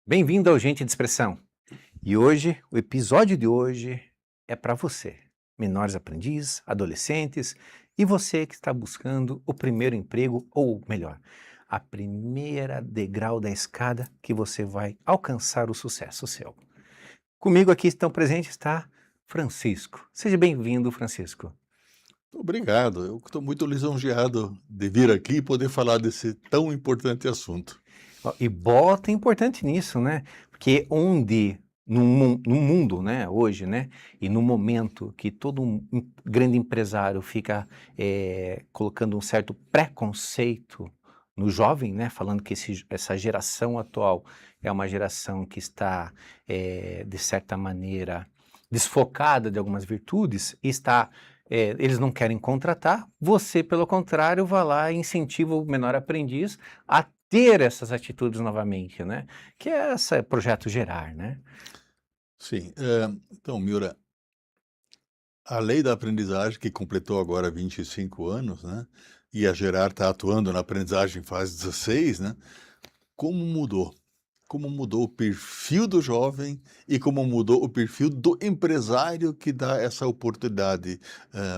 Bem-vindo ao Gente de Expressão. E hoje, o episódio de hoje é para você, menores aprendizes, adolescentes e você que está buscando o primeiro emprego, ou melhor, a primeira degrau da escada que você vai alcançar o sucesso seu. Comigo aqui estão presentes está Francisco. Seja bem-vindo, Francisco. Obrigado, eu estou muito lisonjeado de vir aqui e poder falar desse tão importante assunto. Ó, e bota importante nisso, né? Porque onde no mundo, né, hoje, né, e no momento que todo grande empresário fica colocando um certo preconceito no jovem, né, falando que essa geração atual é uma geração que está, de certa maneira, desfocada de algumas virtudes, e está, eles não querem contratar, você, pelo contrário, vai lá e incentiva o menor aprendiz a ter essas atitudes novamente, né, que é esse projeto Gerar, né. Sim, então, Miura, a lei da aprendizagem, que completou agora 25 anos, né, e a Gerar está atuando na aprendizagem faz 16, né, como mudou? Como mudou o perfil do jovem e como mudou o perfil do empresário que dá essa oportunidade,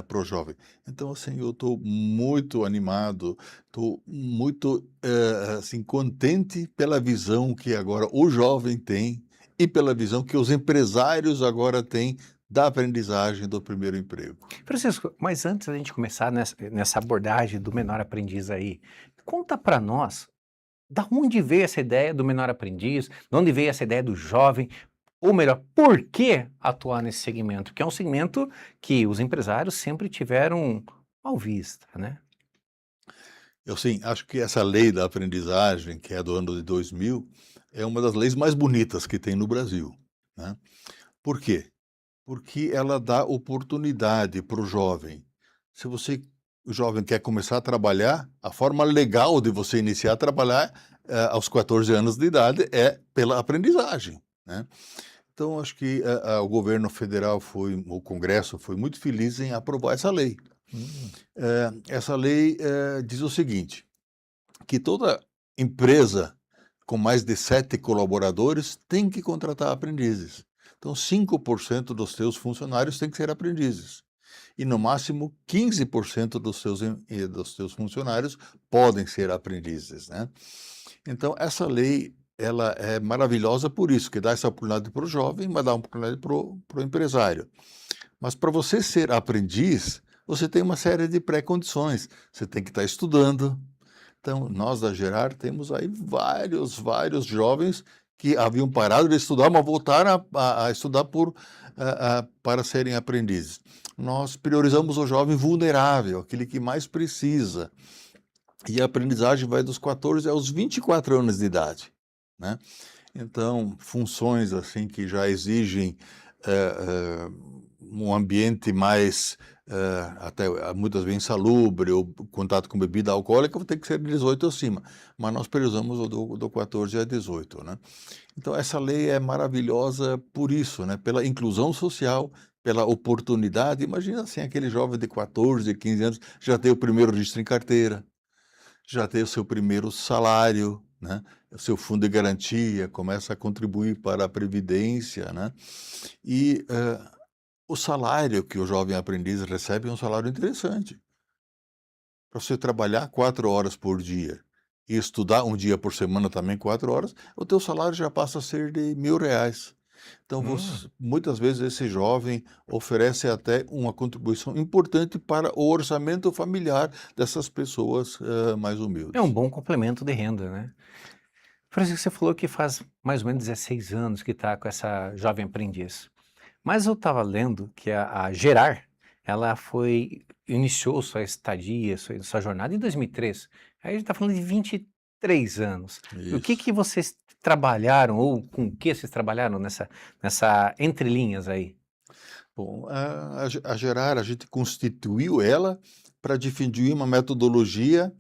para o jovem. Então, assim, eu estou muito animado, estou muito, assim, contente pela visão que agora o jovem tem e pela visão que os empresários agora têm da aprendizagem do primeiro emprego. Francisco, mas antes da gente começar nessa abordagem do menor aprendiz aí, conta para nós, da onde veio essa ideia do menor aprendiz, de onde veio essa ideia do jovem, ou melhor, por que atuar nesse segmento? Que é um segmento que os empresários sempre tiveram mal vista, né. Eu sim, acho que essa lei da aprendizagem, que é do ano de 2000, é uma das leis mais bonitas que tem no Brasil, né. Por quê? Porque ela dá oportunidade para o jovem. Se você o jovem quer começar a trabalhar, a forma legal de você iniciar a trabalhar, aos 14 anos de idade é pela aprendizagem, né. Então acho que, o governo federal o Congresso foi muito feliz em aprovar essa lei. Hum. Essa lei, diz o seguinte, que toda empresa com mais de 7 colaboradores tem que contratar aprendizes. Então 5% dos seus funcionários têm que ser aprendizes. E no máximo 15% dos seus funcionários podem ser aprendizes, né. Então essa lei, ela é maravilhosa por isso, que dá essa oportunidade para o jovem, mas dá uma oportunidade para o empresário. Mas para você ser aprendiz, você tem uma série de pré-condições. Você tem que estar estudando. Então, nós da Gerar temos aí vários jovens que haviam parado de estudar, mas voltaram a estudar para serem aprendizes. Nós priorizamos o jovem vulnerável, aquele que mais precisa. E a aprendizagem vai dos 14 aos 24 anos de idade, né. Então, funções, assim, que já exigem, um ambiente mais, até muitas vezes insalubre ou contato com bebida alcoólica, vai ter que ser de 18 acima, mas nós priorizamos o do 14 a 18, né. Então essa lei é maravilhosa por isso, né, pela inclusão social, pela oportunidade. Imagina, assim, aquele jovem de 14, 15 anos já ter o primeiro registro em carteira, já ter o seu primeiro salário, né, o seu fundo de garantia, começa a contribuir para a previdência, né, e, o salário que o jovem aprendiz recebe é um salário interessante. Para você trabalhar 4 horas por dia e estudar um dia por semana também 4 horas, o teu salário já passa a ser de R$ 1.000. Então Hum. muitas vezes esse jovem oferece até uma contribuição importante para o orçamento familiar dessas pessoas, mais É um humildes. bom complemento de renda, né. Francisco, você falou que faz mais ou menos 16 anos que está com essa jovem aprendiz. Mas eu estava lendo que a Gerar, ela iniciou sua estadia, sua jornada em 2003. Aí a gente está falando de 23 anos. E o que Isso. que vocês trabalharam ou com o que vocês trabalharam nessa entrelinhas aí? Bom, a Gerar, a gente constituiu ela para definir uma metodologia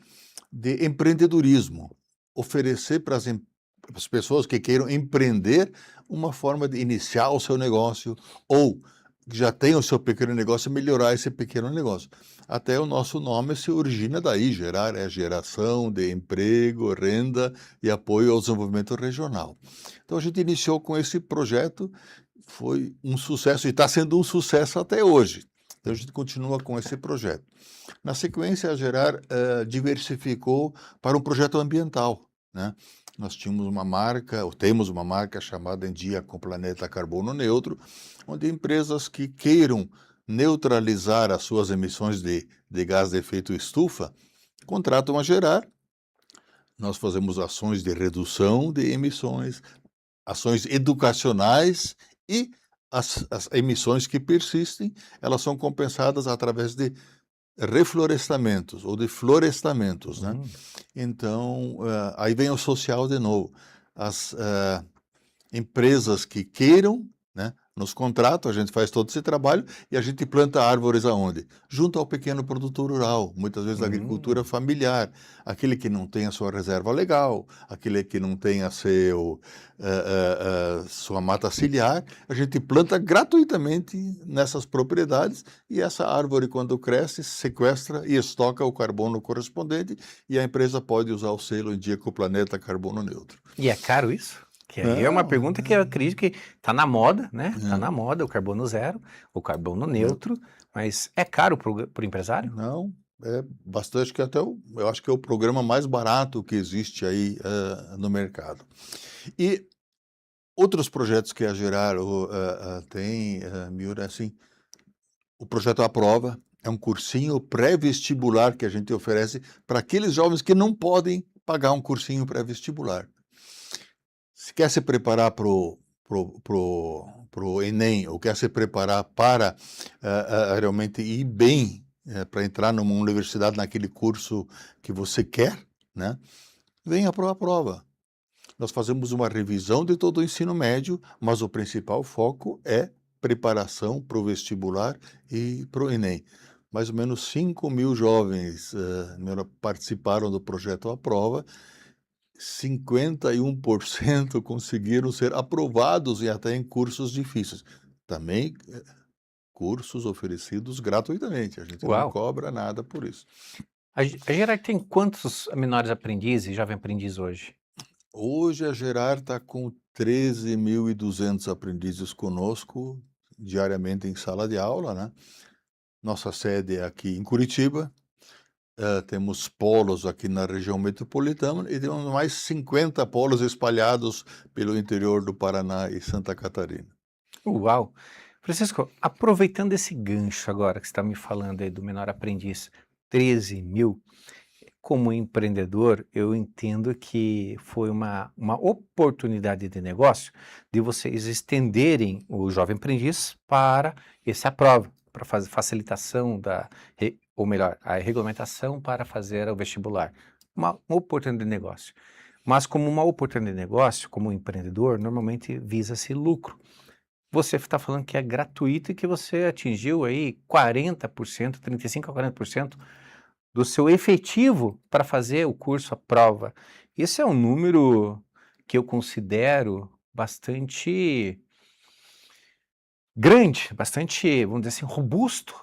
de empreendedorismo, oferecer para as pessoas que queiram empreender uma forma de iniciar o seu negócio ou que já tem o seu pequeno negócio, melhorar esse pequeno negócio. Até o nosso nome se origina daí, gerar é geração de emprego, renda e apoio ao desenvolvimento regional. Então a gente iniciou com esse projeto, foi um sucesso e está sendo um sucesso até hoje. Então a gente continua com esse projeto. Na sequência, a Gerar diversificou para um projeto ambiental, né? Nós tínhamos uma marca, ou temos uma marca chamada Em Dia com Planeta Carbono Neutro, onde empresas que queiram neutralizar as suas emissões de gás de efeito estufa, contratam a Gerar. Nós fazemos ações de redução de emissões, ações educacionais e as emissões que persistem, elas são compensadas através de reflorestamentos ou de florestamentos, né? Então, aí vem o social de novo. As empresas que queiram, né, nos contratam, a gente faz todo esse trabalho e a gente planta árvores aonde? Junto ao pequeno produtor rural, muitas vezes a agricultura familiar, aquele que não tem a sua reserva legal, aquele que não tem a sua mata ciliar, a gente planta gratuitamente nessas propriedades e essa árvore, quando cresce, sequestra e estoca o carbono correspondente e a empresa pode usar o selo Em Dia com o Planeta Carbono Neutro. E é caro isso? Que aí é uma Não, pergunta que eu acredito que está na moda, né? Está na não, moda o carbono zero, o carbono não. neutro, mas é caro para o empresário? Não, é bastante, que até eu acho que é o programa mais barato que existe aí no mercado. E outros projetos que a Gerar tem, Miura, assim, o projeto Aprova é um cursinho pré-vestibular que a gente oferece para aqueles jovens que não podem pagar um cursinho pré-vestibular. Se quer se preparar para o Enem, ou quer se preparar para realmente ir bem, para entrar numa universidade naquele curso que você quer, né? Venha para a prova. Nós fazemos uma revisão de todo o ensino médio, mas o principal foco é preparação para o vestibular e para o Enem. Mais ou menos 5.000 jovens participaram do projeto à prova, 51% conseguiram ser aprovados e até em cursos difíceis. Também cursos oferecidos gratuitamente, a gente não Uau! cobra nada por isso. A Gerard tem quantos menores aprendizes, jovem aprendiz hoje? Hoje a Gerar está com 13.200 aprendizes conosco, diariamente em sala de aula, né? Nossa sede é aqui em Curitiba, temos polos aqui na região metropolitana e temos mais 50 polos espalhados pelo interior do Paraná e Santa Catarina. Uau! Francisco, aproveitando esse gancho agora que você está me falando aí do menor aprendiz, 13.000, como empreendedor, eu entendo que foi uma oportunidade de negócio de vocês estenderem o jovem aprendiz para essa prova, para fazer facilitação ou melhor, a regulamentação para fazer o vestibular. Uma oportunidade de negócio. Mas como uma oportunidade de negócio, como empreendedor, normalmente visa-se lucro. Você está falando que é gratuito e que você atingiu aí 40%, 35% a 40% do seu efetivo para fazer o curso, a prova. Esse é um número que eu considero bastante grande, bastante, vamos dizer assim, robusto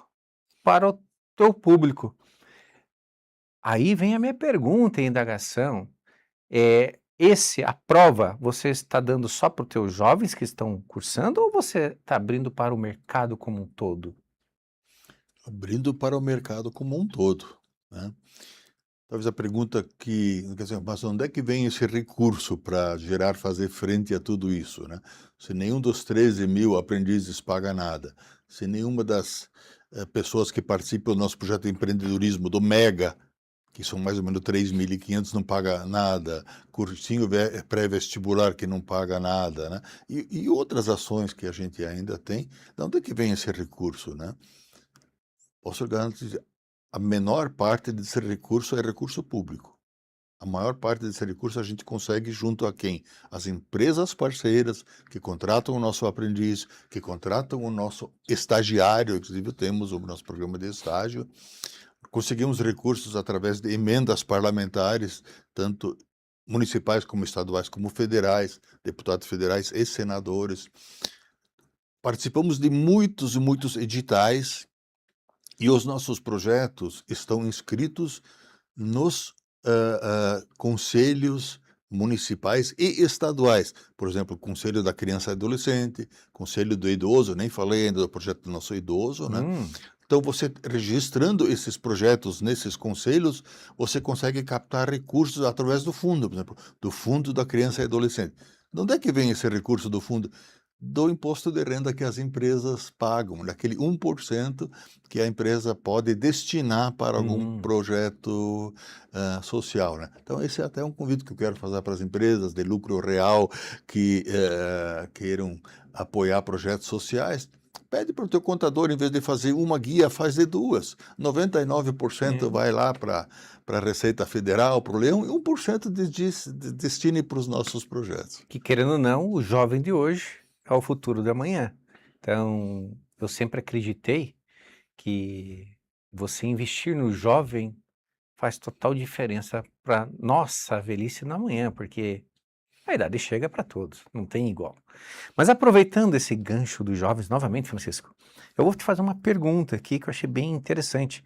para o teu público. Aí vem a minha pergunta e indagação. A prova, você está dando só para os teus jovens que estão cursando ou você está abrindo para o mercado como um todo? Abrindo para o mercado como um todo, né? Talvez a pergunta quer dizer, mas onde é que vem esse recurso para Gerar fazer frente a tudo isso, né? Se nenhum dos 13.000 aprendizes paga nada, se nenhuma das pessoas que participam do nosso projeto de empreendedorismo, do Mega, que são mais ou menos 3.500, não paga nada, cursinho pré-vestibular que não paga nada, né? E outras ações que a gente ainda tem, de onde é que vem esse recurso, né? Posso garantir, a menor parte desse recurso é recurso público. A maior parte desse recurso a gente consegue junto a quem? As empresas parceiras que contratam o nosso aprendiz, que contratam o nosso estagiário, inclusive temos o nosso programa de estágio. Conseguimos recursos através de emendas parlamentares, tanto municipais como estaduais, como federais, deputados federais e senadores. participamos de muitos e muitos editais e os nossos projetos estão inscritos nos conselhos municipais e estaduais. Por exemplo, o Conselho da Criança e Adolescente, Conselho do Idoso, nem falei ainda do projeto do Nosso Idoso, né? Então, você registrando esses projetos nesses conselhos, você consegue captar recursos através do fundo, por exemplo, do Fundo da Criança e Adolescente. De onde é que vem esse recurso do fundo? Do imposto de renda que as empresas pagam, daquele 1% que a empresa pode destinar para algum projeto social, né? Então, esse é até um convite que eu quero fazer para as empresas de lucro real que queiram apoiar projetos sociais. Pede para o teu contador, em vez de fazer uma guia, faz de duas. 99% vai lá para a Receita Federal, para o Leão, e 1% destine para os nossos projetos. Que, querendo ou não, o jovem de hoje é o futuro da manhã. Então, eu sempre acreditei que você investir no jovem faz total diferença para nossa velhice na manhã, porque a idade chega para todos, não tem igual. Mas aproveitando esse gancho dos jovens novamente, Francisco, eu vou te fazer uma pergunta aqui que eu achei bem interessante,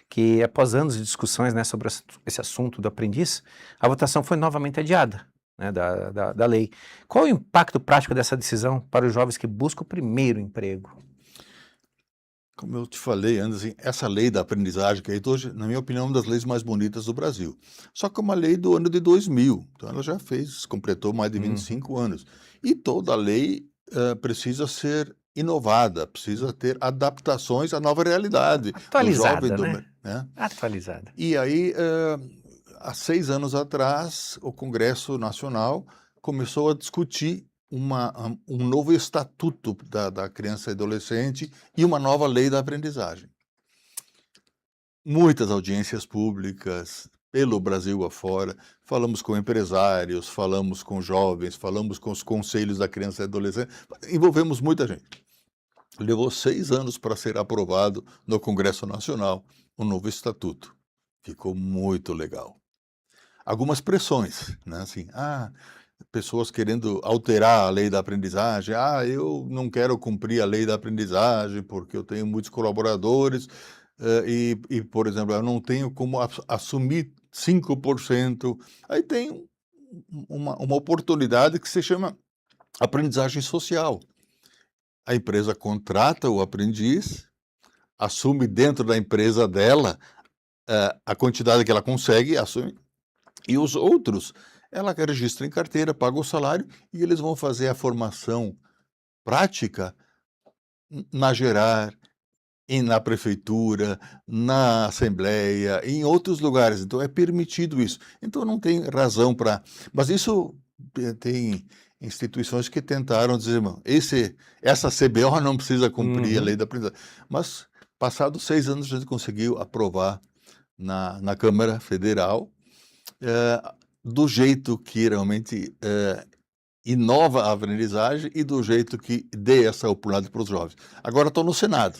que após anos de discussões, né, sobre esse assunto do aprendiz, a votação foi novamente adiada, né, da lei. Qual o impacto prático dessa decisão para os jovens que buscam o primeiro emprego? Como eu te falei antes, assim, essa lei da aprendizagem, que hoje, na minha opinião, é uma das leis mais bonitas do Brasil. Só que é uma lei do ano de 2000, então ela já completou mais de 25 anos. E toda lei precisa ser inovada, precisa ter adaptações à nova realidade. Atualizada, do né? né? Atualizada. E aí, há 6 anos atrás, o Congresso Nacional começou a discutir um novo estatuto da criança e adolescente e uma nova lei da aprendizagem. Muitas audiências públicas pelo Brasil afora, falamos com empresários, falamos com jovens, falamos com os conselhos da criança e adolescente, envolvemos muita gente. Levou 6 anos para ser aprovado no Congresso Nacional um novo estatuto. Ficou muito legal. Algumas pressões, né? Assim, pessoas querendo alterar a lei da aprendizagem. Eu não quero cumprir a lei da aprendizagem porque eu tenho muitos colaboradores por exemplo, eu não tenho como assumir 5%. Aí tem uma oportunidade que se chama aprendizagem social. A empresa contrata o aprendiz, assume dentro da empresa dela a quantidade que ela consegue, assume, e os outros ela registra em carteira, paga o salário e eles vão fazer a formação prática na Gerar, na prefeitura, na assembleia, em outros lugares. Então é permitido isso. Então não tem razão para... Mas isso tem instituições que tentaram dizer, essa CBO não precisa cumprir a lei da aprendizagem. Mas passados 6 anos a gente conseguiu aprovar na Câmara Federal do jeito que realmente inova a aprendizagem e do jeito que dê essa oportunidade para os jovens. Agora estou no Senado.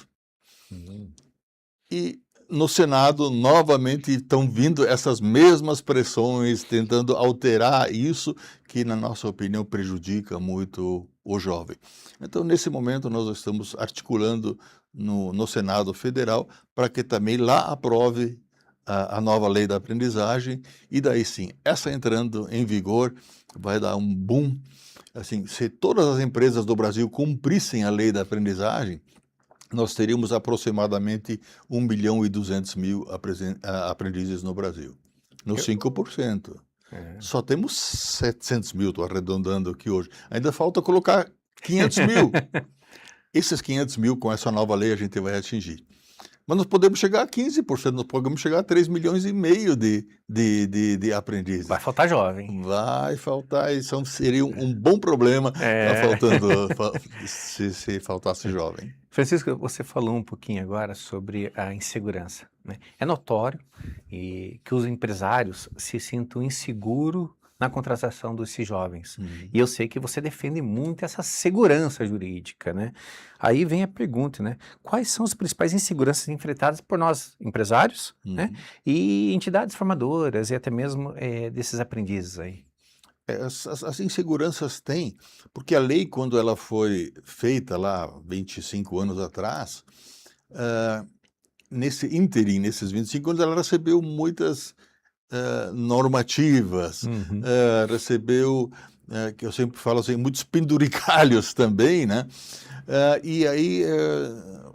E no Senado, novamente, estão vindo essas mesmas pressões, tentando alterar isso, que, na nossa opinião, prejudica muito o jovem. Então, nesse momento, nós estamos articulando no Senado Federal para que também lá aprove a nova lei da aprendizagem, e daí sim, essa entrando em vigor vai dar um boom. Assim, se todas as empresas do Brasil cumprissem a lei da aprendizagem, nós teríamos aproximadamente 1.200.000 aprendizes no Brasil, nos 5%. Só temos 700 mil, estou arredondando aqui hoje. Ainda falta colocar 500 mil. Esses 500 mil, com essa nova lei, a gente vai atingir. Mas nós podemos chegar a 15%, nós podemos chegar a 3,5 milhões de aprendizes. Vai faltar jovem. Vai faltar, isso seria um bom problema se faltasse jovem. Francisco, você falou um pouquinho agora sobre a insegurança, né? É notório que os empresários se sintam inseguros na contratação desses jovens. E eu sei que você defende muito essa segurança jurídica, né? Aí vem a pergunta, né? Quais são as principais inseguranças enfrentadas por nós, empresários, né? E entidades formadoras e até mesmo desses aprendizes aí? As inseguranças têm, porque a lei, quando ela foi feita lá 25 anos atrás, ah, nesse ínterim, nesses 25 anos, ela recebeu muitas normativas, Uhum. recebeu, que eu sempre falo assim, muitos penduricalhos também, né? E aí,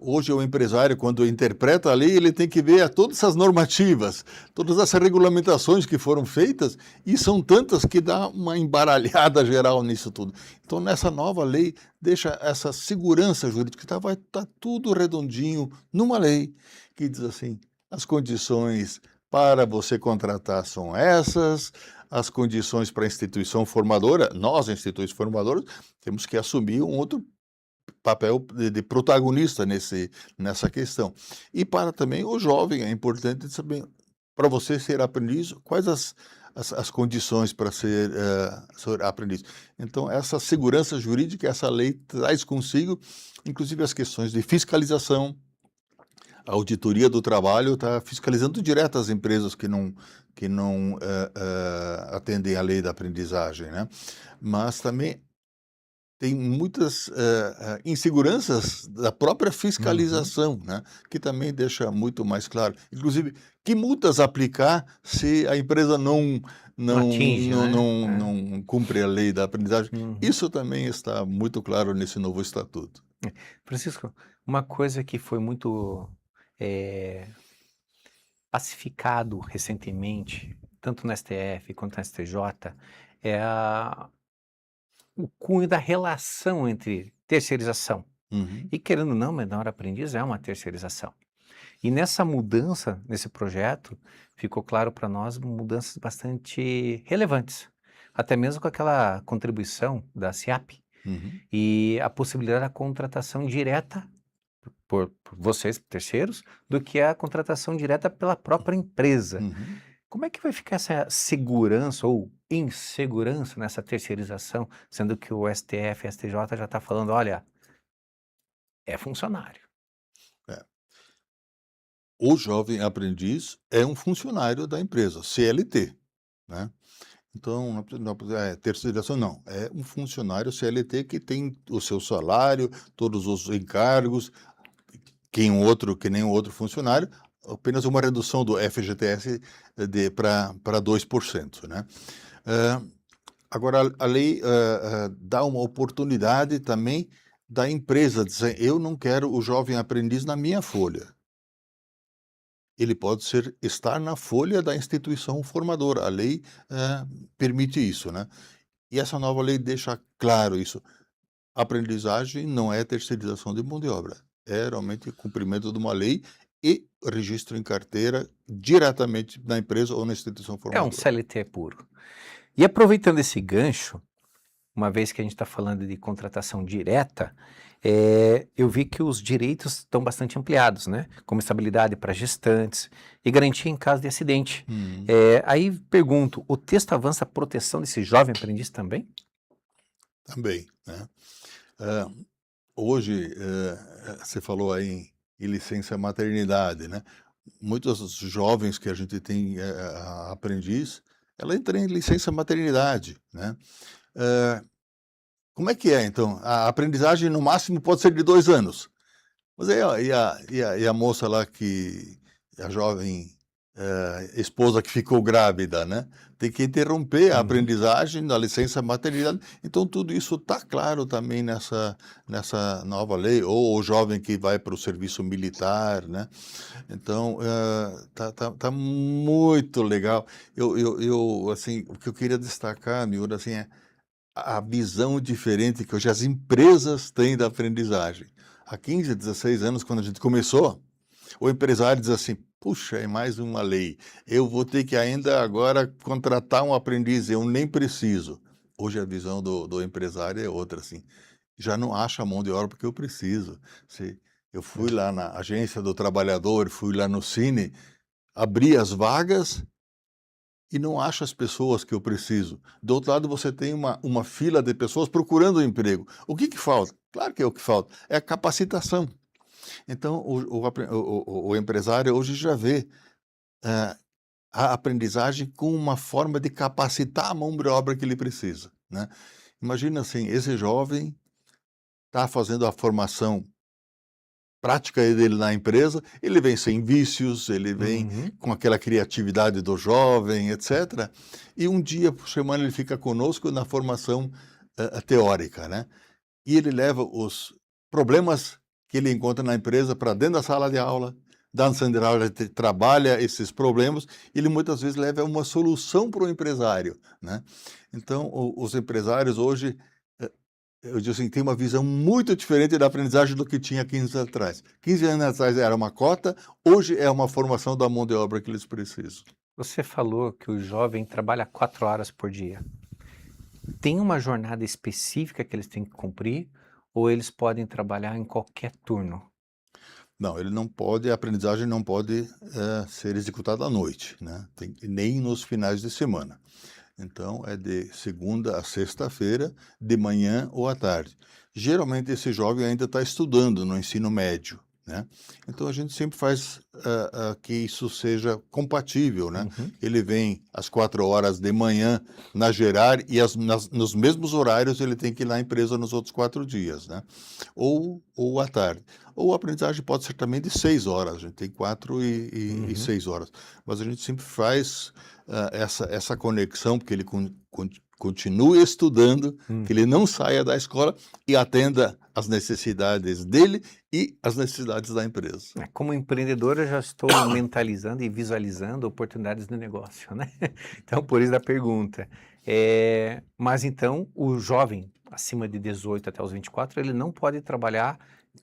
hoje o empresário, quando interpreta a lei, ele tem que ver todas essas normativas, todas essas regulamentações que foram feitas, e são tantas que dá uma embaralhada geral nisso tudo. Então, nessa nova lei, deixa essa segurança jurídica, vai estar tudo redondinho numa lei que diz assim, as condições para você contratar são essas, as condições para a instituição formadora, nós, instituições formadoras, temos que assumir um outro papel de protagonista nessa questão. E para também o jovem, é importante saber, para você ser aprendiz, quais as condições para ser aprendiz. Então, essa segurança jurídica, essa lei traz consigo, inclusive as questões de fiscalização. A auditoria do trabalho está fiscalizando direto as empresas que não atendem à lei da aprendizagem, né? Mas também tem muitas inseguranças da própria Uhum. fiscalização, né? Que também deixa muito mais claro. Inclusive, que multas aplicar se a empresa não, Não não, atinge, não, né? não, É. não cumpre a lei da aprendizagem. Uhum. Isso também está muito claro nesse novo estatuto. Francisco, uma coisa que foi muito eh, pacificado recentemente, tanto no STF quanto no STJ, é o cunho da relação entre terceirização. Uhum, E querendo ou não, menor aprendiz é uma terceirização. E nessa mudança, nesse projeto, ficou claro para nós mudanças bastante relevantes, até mesmo com aquela contribuição da SIAP uhum, e a possibilidade da contratação direta por vocês, terceiros, do que a contratação direta pela própria empresa. uhum. Como é que vai ficar essa segurança ou insegurança nessa terceirização, sendo que o STF e STJ já está falando, olha, é funcionário. É. O jovem aprendiz é um funcionário da empresa, CLT, né? Então, terceirização não, é um funcionário CLT que tem o seu salário, todos os encargos, que nem o outro funcionário, apenas uma redução do FGTS para 2%, né? Ah, Agora, a lei dá uma oportunidade também da empresa dizer, eu não quero o jovem aprendiz na minha folha. Ele pode estar na folha da instituição formadora. A lei permite isso, né? E essa nova lei deixa claro isso. Aprendizagem não é terceirização de mão de obra. É realmente cumprimento de uma lei e registro em carteira diretamente na empresa ou na instituição É um formadora. CLT puro. E aproveitando esse gancho, uma vez que a gente está falando de contratação direta, eu vi que os direitos estão bastante ampliados, né? Como estabilidade para gestantes e garantia em caso de acidente. Hum, Aí pergunto, o texto avança a proteção desse jovem aprendiz também? também, né? Ah, Hoje, você falou aí em licença maternidade, né? Muitos jovens que a gente tem aprendiz, ela entra em licença maternidade, né? Eh, Como é que é, então? A aprendizagem, no máximo, pode ser de 2 anos. Mas aí, ó, e a moça lá a jovem esposa que ficou grávida, né? Tem que interromper a Uhum. aprendizagem da licença maternidade. Então, tudo isso está claro também nessa nova lei, ou o jovem que vai para o serviço militar, né? Então, tá muito legal. Assim, o que eu queria destacar, Miura, assim, é a visão diferente que hoje as empresas têm da aprendizagem. Há 15, 16 anos, quando a gente começou, o empresário diz assim: puxa, é mais uma lei. Eu vou ter que ainda agora contratar um aprendiz, eu nem preciso. Hoje a visão do empresário é outra, assim. Já não acha a mão de obra porque eu preciso. Eu fui É. lá na agência do trabalhador, fui lá no Cine, abri as vagas e não acho as pessoas que eu preciso. Do outro lado, você tem uma fila de pessoas procurando um emprego. O que que falta? Claro que é o que falta, é a capacitação. Então, o empresário hoje já vê a aprendizagem com uma forma de capacitar a mão de obra que ele precisa, né. Imagina assim, esse jovem está fazendo a formação prática dele na empresa, ele vem sem vícios, ele vem Uhum. com aquela criatividade do jovem, etcétera, e um dia por semana ele fica conosco na formação, teórica, né. E ele leva os problemas que ele encontra na empresa para dentro da sala de aula, da sala de aula ele trabalha esses problemas, ele muitas vezes leva uma solução para o empresário, né. Então os empresários hoje, eu digo assim, têm uma visão muito diferente da aprendizagem do que tinha 15 anos atrás. 15 anos atrás era uma cota, hoje é uma formação da mão de obra que eles precisam. Você falou que o jovem trabalha 4 horas por dia. Tem uma jornada específica que eles têm que cumprir ou eles podem trabalhar em qualquer turno? Não, ele não pode a aprendizagem não pode, ser executada à noite, né, nem nos finais de semana. Então é de segunda a sexta-feira, de manhã ou à tarde. Geralmente esse jovem ainda está estudando no ensino médio, né. Então a gente sempre faz, que isso seja compatível, né. Uhum. Ele vem às 4 horas de manhã na Gerar e nos mesmos horários ele tem que ir lá à empresa nos outros 4 dias, né. Ou à tarde. Ou a aprendizagem pode ser também de 6 horas, a gente tem 4 e Uhum. 6 horas. Mas a gente sempre faz, essa conexão, porque ele continue estudando, que ele não saia da escola e atenda às necessidades dele e às necessidades da empresa. Como empreendedor, eu já estou mentalizando e visualizando oportunidades de negócio, né? Então, por isso da pergunta. Mas então, o jovem acima de 18 até os 24, ele não pode trabalhar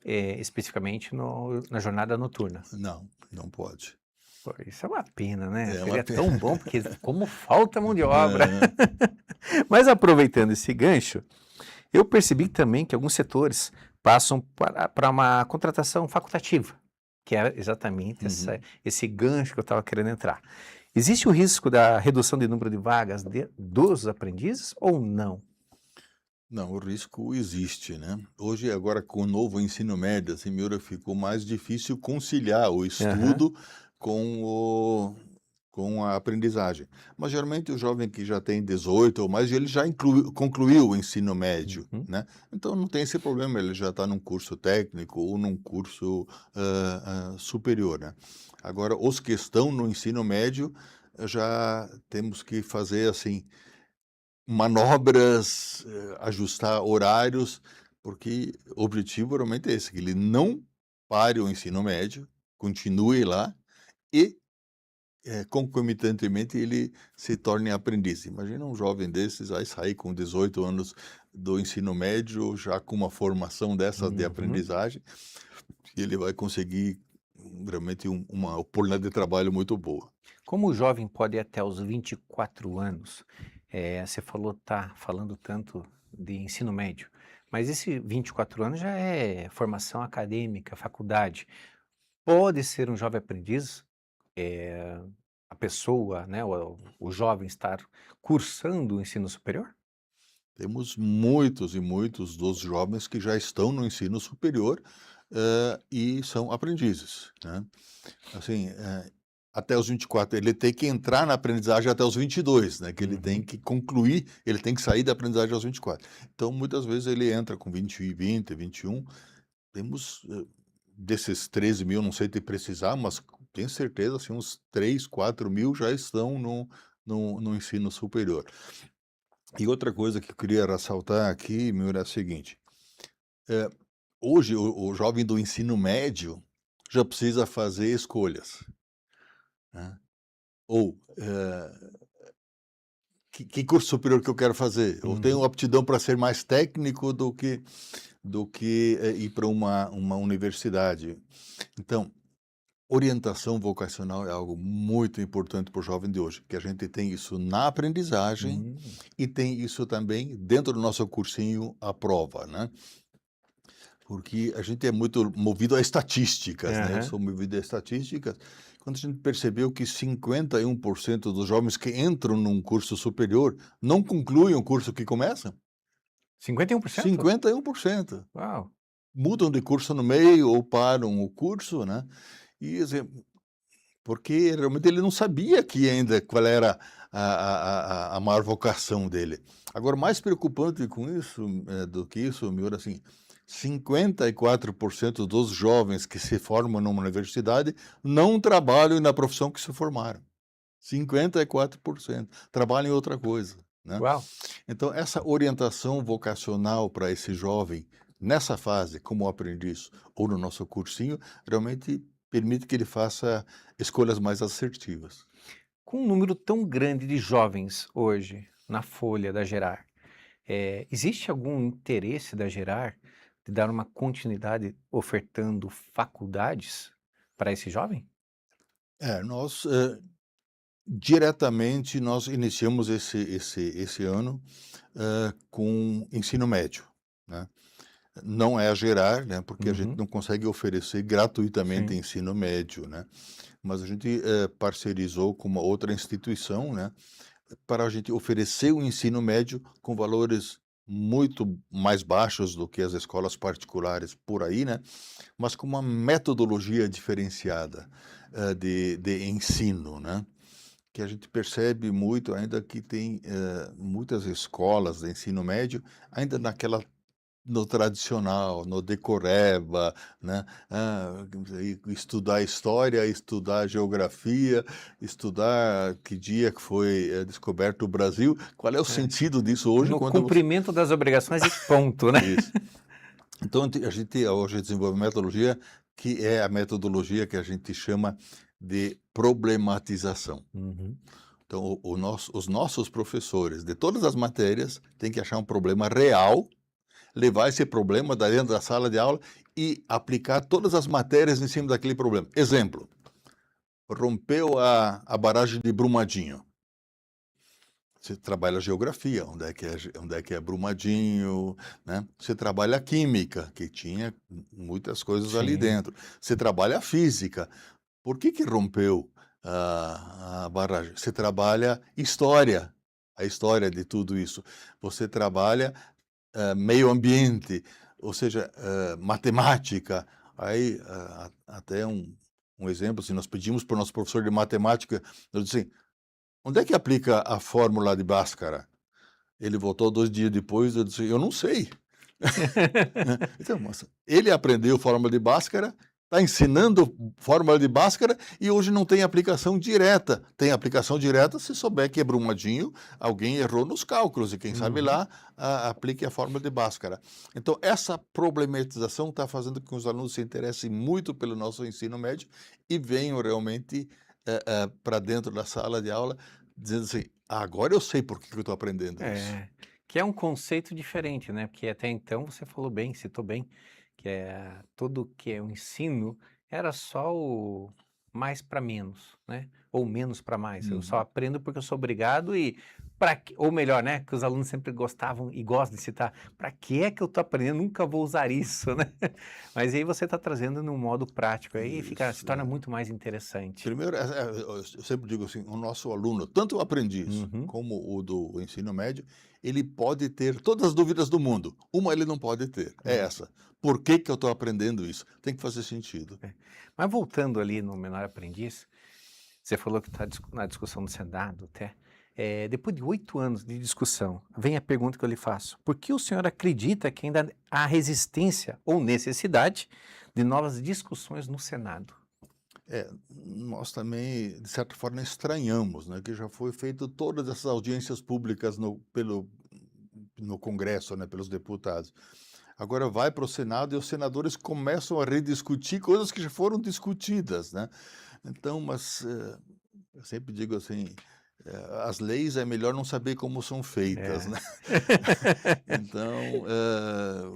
especificamente na jornada noturna. Não, não pode. Pô, isso é uma pena, né? É uma Seria pe tão bom, porque como falta mão de obra. Aham. Mas aproveitando esse gancho, eu percebi também que alguns setores passam para uma contratação facultativa, que é exatamente Uhum. esse gancho que eu estava querendo entrar. Existe o risco da redução de número de vagas dos aprendizes ou não? Não, o risco existe, né. Hoje, agora com o novo ensino médio, assim, Miura, ficou mais difícil conciliar o Aham. estudo com o com a aprendizagem. Mas, geralmente, o jovem que já tem 18 ou mais, ele já concluiu o ensino médio, Uhum. né. Então não tem esse problema, ele já está num curso técnico ou num curso, superior, né. Agora os que estão no ensino médio, já temos que fazer, assim, manobras, ajustar horários, porque o objetivo realmente é esse, que ele não pare o ensino médio, continue lá e, concomitantemente, ele se torne aprendiz. Imagina um jovem desses vai sair com 18 anos do ensino médio, já com uma formação dessa de Uhum. aprendizagem, e ele vai conseguir realmente uma oportunidade de trabalho muito boa. Como o jovem pode ir até os 24 anos, você falou, tá falando tanto de ensino médio, mas esse 24 anos já é formação acadêmica, faculdade. Pode ser um jovem aprendiz, a pessoa, né, o jovem estar cursando o ensino superior? Temos muitos e muitos dos jovens que já estão no ensino superior, e são aprendizes, né. Assim, até os 24, ele tem que entrar na aprendizagem até os 22, né, que ele tem Uhum. que concluir, ele tem que sair da aprendizagem aos 24. Então, muitas vezes ele entra com 20, 21. Temos, desses 13.000, não sei te precisar, mas tenho certeza, assim, uns 3, 4.000 já estão no ensino superior. E outra coisa que eu queria ressaltar aqui, meu, é a seguinte: eh, hoje o jovem do ensino médio já precisa fazer escolhas, né. Ou, que curso superior que eu quero fazer? Eu tenho Uhum. aptidão para ser mais técnico do que, ir para uma universidade. Então, orientação vocacional é algo muito importante para o jovem de hoje, que a gente tem isso na aprendizagem Hum. e tem isso também dentro do nosso cursinho à prova, né. Porque a gente é muito movido a estatísticas, né, eu Aham. sou movido a estatísticas. Quando a gente percebeu que 51% dos jovens que entram num curso superior não concluem o curso que começam, 51%? 51% Uau! mudam de curso no meio ou param o curso, né. E porque realmente ele não sabia que ainda qual era a maior vocação dele. Agora, mais preocupante com isso, do que isso, Miura, assim, 54% dos jovens que se formam numa universidade não trabalham na profissão que se formaram. 54% trabalham em outra coisa, né? Uau! Então, essa orientação vocacional para esse jovem, nessa fase, como aprendiz ou no nosso cursinho, realmente permite que ele faça escolhas mais assertivas. Com um número tão grande de jovens hoje na folha da Gerar, existe algum interesse da Gerar de dar uma continuidade ofertando faculdades para esse jovem? Nós, diretamente, nós iniciamos esse ano, com ensino médio, né. Não é a Gerar, né, porque a gente Uhum, não consegue oferecer gratuitamente sim. ensino médio, né, mas a gente, parcerizou com uma outra instituição, né, para a gente oferecer o ensino médio com valores muito mais baixos do que as escolas particulares por aí, né, mas com uma metodologia diferenciada, de ensino, né, que a gente percebe muito ainda que tem, muitas escolas de ensino médio ainda no tradicional, no decoreba, né, estudar história, estudar geografia, estudar que dia que foi, descoberto o Brasil. Qual é o É. sentido disso hoje No quando você cumprimento das obrigações e ponto, né? isso. Então a gente hoje desenvolve metodologia que é a metodologia que a gente chama de problematização. Uhum. Então os nossos professores de todas as matérias têm que achar um problema real, levar esse problema da dentro da sala de aula e aplicar todas as matérias em cima daquele problema. Exemplo: rompeu a barragem de Brumadinho. Você trabalha geografia, onde é que é Brumadinho, né? Você trabalha química, que tinha muitas coisas ali Sim. dentro. Você trabalha física. Por que rompeu a barragem? Você trabalha história, a história de tudo isso. Você trabalha meio ambiente, ou seja, matemática. Aí, até um exemplo, se nós pedimos para o nosso professor de matemática, eu disse assim: onde é que aplica a fórmula de Bhaskara? Ele voltou 2 dias depois, eu disse: eu não sei. Né. Então, mas ele aprendeu fórmula de Bhaskara, está ensinando fórmula de Bhaskara e hoje não tem aplicação direta. Tem aplicação direta se souber que é Brumadinho, alguém errou nos cálculos e quem sabe Uhum. lá aplique a fórmula de Bhaskara. Então essa problematização está fazendo com que os alunos se interessem muito pelo nosso ensino médio e venham realmente, para dentro da sala de aula dizendo assim: agora eu sei por que que eu estou aprendendo isso. É, que é um conceito diferente, né, porque até então você falou bem, citou bem, que é tudo que é o ensino era só o mais para menos, né, ou menos para mais, eu só Uhum. aprendo porque eu sou obrigado e para ou melhor, né, que os alunos sempre gostavam e gostam de citar, para que é que eu tô aprendendo? Nunca vou usar isso, né. Mas aí você está trazendo num modo prático, aí fica se Isso, torna muito mais interessante. primeiro, eu sempre digo assim, o nosso aluno, tanto o aprendiz Uhum. como o do ensino médio, ele pode ter todas as dúvidas do mundo. Uma ele não pode ter, é É. essa: "Por que que eu estou aprendendo isso?". Tem que fazer sentido. É. Mas voltando ali no menor aprendiz, você falou que está na discussão do Senado até. Depois de 8 anos de discussão, vem a pergunta que eu lhe faço. Por que o senhor acredita que ainda há resistência ou necessidade de novas discussões no Senado? Nós também, de certa forma, estranhamos, né, que já foi feito todas essas audiências públicas no Congresso, né, pelos deputados. Agora vai para o Senado e os senadores começam a rediscutir coisas que já foram discutidas, né. Então, mas, eu sempre digo assim, as leis é melhor não saber como são feitas, É. né. Então,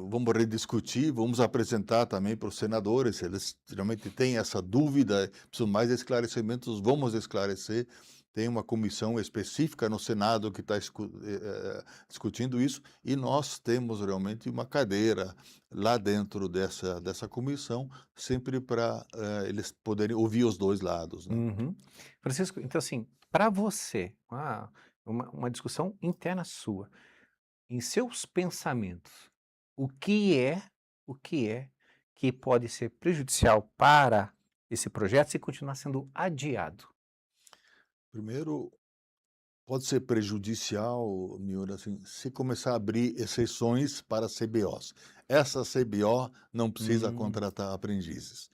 vamos rediscutir, vamos apresentar também para os senadores, se eles realmente têm essa dúvida, precisam mais esclarecimentos, vamos esclarecer. Tem uma comissão específica no Senado que está discutindo isso, e nós temos realmente uma cadeira lá dentro dessa comissão, sempre para, eles poderem ouvir os 2 lados, né. Uhum. Francisco, então assim, para você, uma discussão interna sua, em seus pensamentos, o que é o que é que pode ser prejudicial para esse projeto se continuar sendo adiado? Primeiro, pode ser prejudicial, Miura, assim, se começar a abrir exceções para CBOs. Essa CBO não precisa Hum, contratar aprendizes.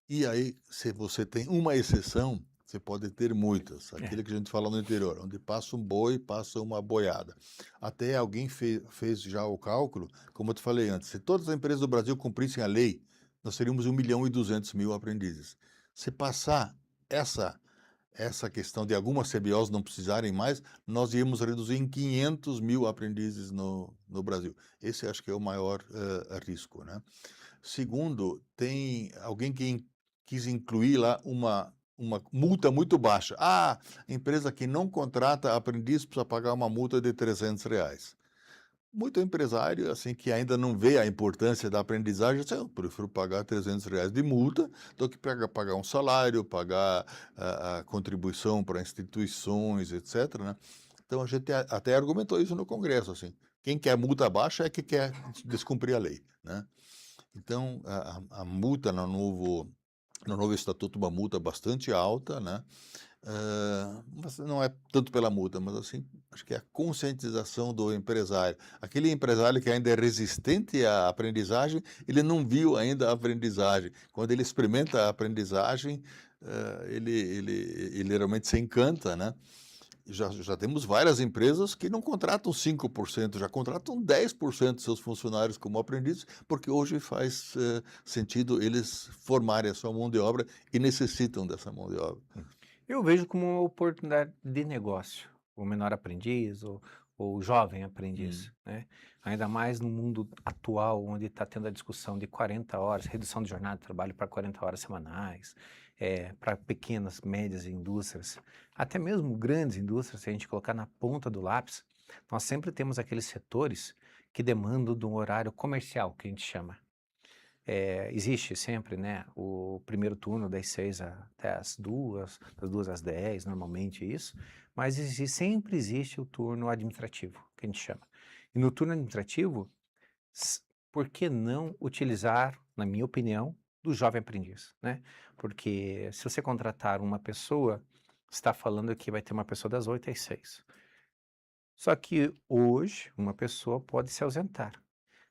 E aí, se você tem uma exceção, você pode ter muitas. é. Aquilo que a gente fala no interior, onde passa um boi, passa uma boiada. Até alguém fez já o cálculo, como eu te falei antes, se todas as empresas do Brasil cumprissem a lei, nós teríamos 1.200.000 aprendizes. Se passar essa essa questão de algumas CBOs não precisarem mais, nós íamos reduzir em 500.000 aprendizes no Brasil. Esse acho que é o maior risco, né? Segundo, tem alguém que quis incluir lá uma multa muito baixa. Ah, empresa que não contrata aprendiz precisa pagar uma multa de R$ 300. Muito empresário, assim, que ainda não vê a importância da aprendizagem, diz, eu prefiro pagar R$ 300 de multa do que pagar um salário, pagar a contribuição para instituições, etc., né? Então, a gente até argumentou isso no Congresso, assim, quem quer multa baixa é que quer descumprir a lei, né? Então, a multa no novo estatuto, uma multa bastante alta, né? Mas não é tanto pela multa, mas assim, acho que é a conscientização do empresário. Aquele empresário que ainda é resistente à aprendizagem, ele não viu ainda a aprendizagem. Quando ele experimenta a aprendizagem, ele realmente se encanta, né? Já temos várias empresas que não contratam 5%, já contratam 10% dos seus funcionários como aprendizes, porque hoje faz sentido eles formarem a sua mão de obra e necessitam dessa mão de obra. Eu vejo como uma oportunidade de negócio, o menor aprendiz ou o jovem aprendiz, Hum. né? Ainda mais no mundo atual, onde está tendo a discussão de 40 horas, redução de jornada de trabalho para 40 horas semanais, para pequenas, médias indústrias, até mesmo grandes indústrias, se a gente colocar na ponta do lápis, nós sempre temos aqueles setores que demandam de um horário comercial, que a gente chama. Existe sempre, né, o primeiro turno das 6 até as 2, das 2 às 10, normalmente isso, mas sempre existe o turno administrativo, que a gente chama. E no turno administrativo, s- por que não utilizar, na minha opinião, do jovem aprendiz, né? Porque se você contratar uma pessoa, está falando que vai ter uma pessoa das 8 às 6. Só que hoje, uma pessoa pode se ausentar.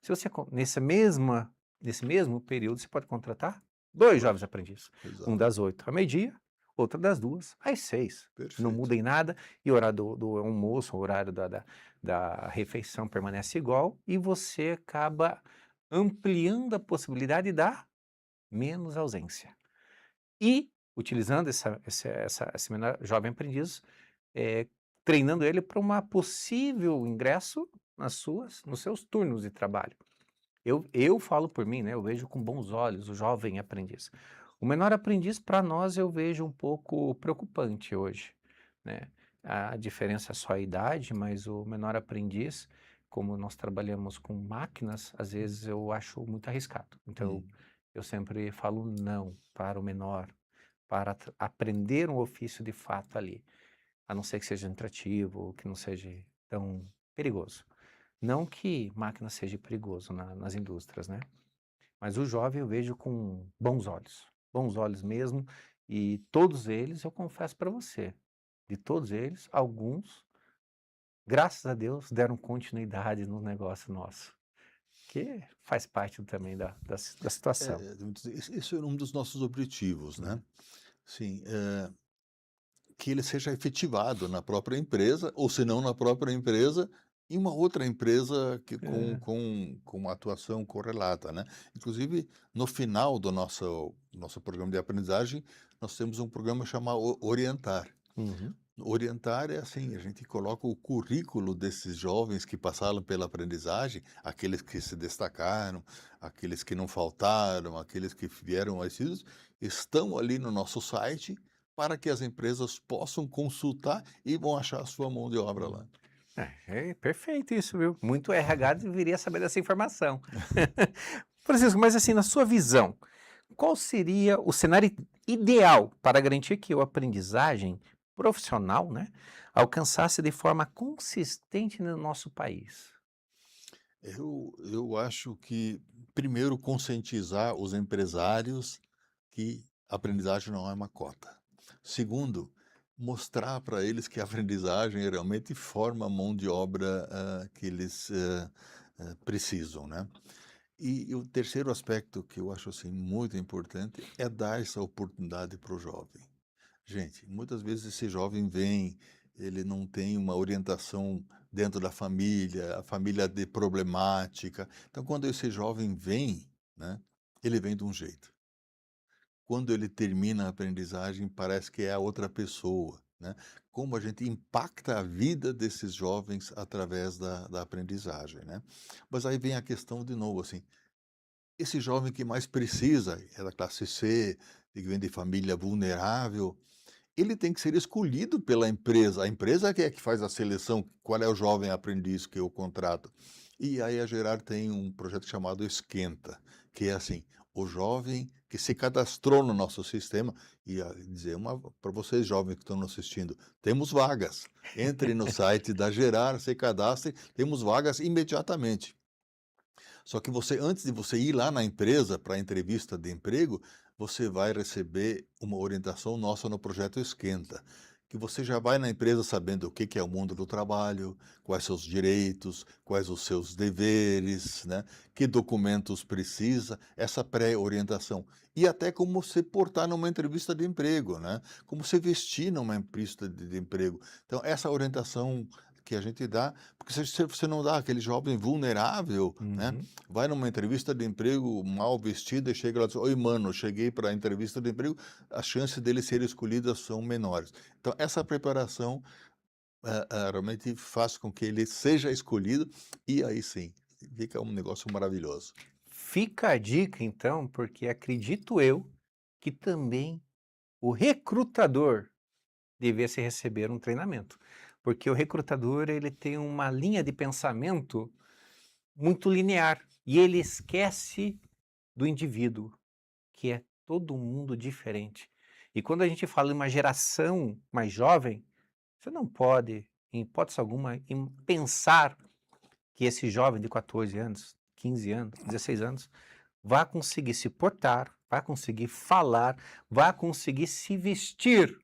Se você, nesse mesmo período, você pode contratar dois Pois, jovens aprendizes. Um exato. das 8 ao meio-dia, outro das 2 às 6. Não Perfeito. muda em nada, e o horário do almoço, o horário da refeição permanece igual, e você acaba ampliando a possibilidade da menos ausência. E, utilizando esse menor jovem aprendiz, eh, treinando ele para uma possível ingresso nos seus turnos de trabalho. Eu falo por mim, né, eu vejo com bons olhos o jovem aprendiz. O menor aprendiz, para nós, eu vejo um pouco preocupante hoje, né. A diferença é só a idade, mas o menor aprendiz, como nós trabalhamos com máquinas, às vezes eu acho muito arriscado. Então, Hum. eu sempre falo não para o menor, para aprender um ofício de fato ali, a não ser que seja atrativo, que não seja tão perigoso. Não que máquina seja perigoso nas indústrias, né? Mas o jovem eu vejo com bons olhos mesmo, e todos eles, eu confesso para você, de todos eles, alguns, graças a Deus, deram continuidade no negócio nosso, que faz parte também da situação. Esse é um dos nossos objetivos, né? Uhum. Sim, que ele seja efetivado na própria empresa, ou se não na própria empresa, em uma outra empresa que com É. com com uma atuação correlata, né. Inclusive, no final do nosso programa de aprendizagem, nós temos um programa chamado Orientar. Uhum. Orientar é assim, a gente coloca o currículo desses jovens que passaram pela aprendizagem, aqueles que se destacaram, aqueles que não faltaram, aqueles que vieram assíduos, estão ali no nosso site para que as empresas possam consultar e vão achar a sua mão de obra lá. É perfeito isso, viu? Muito RH deveria saber dessa informação. Francisco, mas assim, na sua visão, qual seria o cenário ideal para garantir que a aprendizagem profissional, né, alcançasse de forma consistente no nosso país? Eu acho que, primeiro, conscientizar os empresários que A aprendizagem não é uma cota. Segundo, mostrar para eles que a aprendizagem realmente forma a mão de obra que eles precisam, né? E o terceiro aspecto que eu acho assim muito importante é dar essa oportunidade para o jovem. Gente, muitas vezes esse jovem vem, ele não tem uma orientação dentro da família, a família de problemática. Então, quando esse jovem vem, né, ele vem de um jeito. Quando ele termina a aprendizagem, parece que é a outra pessoa, né? Como a gente impacta a vida desses jovens através da aprendizagem, né? Mas aí vem a questão de novo, assim, esse jovem que mais precisa, é da classe C, que vem de família vulnerável, ele tem que ser escolhido pela empresa. A empresa que é que faz a seleção, qual é o jovem aprendiz que eu contrato. E aí a Gerard tem um projeto chamado Esquenta, que é assim, o jovem que se cadastrou no nosso sistema, e dizer uma para vocês jovens que estão nos assistindo, temos vagas. Entre no site da Gerard, se cadastre, temos vagas imediatamente. Só que você, antes de você ir lá na empresa para a entrevista de emprego, você vai receber uma orientação nossa no projeto Esquenta, que você já vai na empresa sabendo o que que é o mundo do trabalho, quais são os direitos, quais os seus deveres, né? Que documentos precisa, essa pré-orientação. E até como se portar numa entrevista de emprego, né? Como se vestir numa entrevista de emprego. Então, essa orientação que a gente dá, porque se você não dá aquele jovem vulnerável, né? Uhum. Vai numa entrevista de emprego mal vestida e chega lá e diz: oi, mano, cheguei para a entrevista de emprego, as chances dele ser escolhido são menores. Então, essa preparação realmente faz com que ele seja escolhido e aí sim, fica um negócio maravilhoso. Fica a dica então, porque acredito eu que também o recrutador devesse receber um treinamento, porque o recrutador ele tem uma linha de pensamento muito linear e ele esquece do indivíduo, que é todo mundo diferente. E quando a gente fala em uma geração mais jovem, você não pode, em hipótese alguma, pensar que esse jovem de 14 anos, 15 anos, 16 anos, vá conseguir se portar, vá conseguir falar, vá conseguir se vestir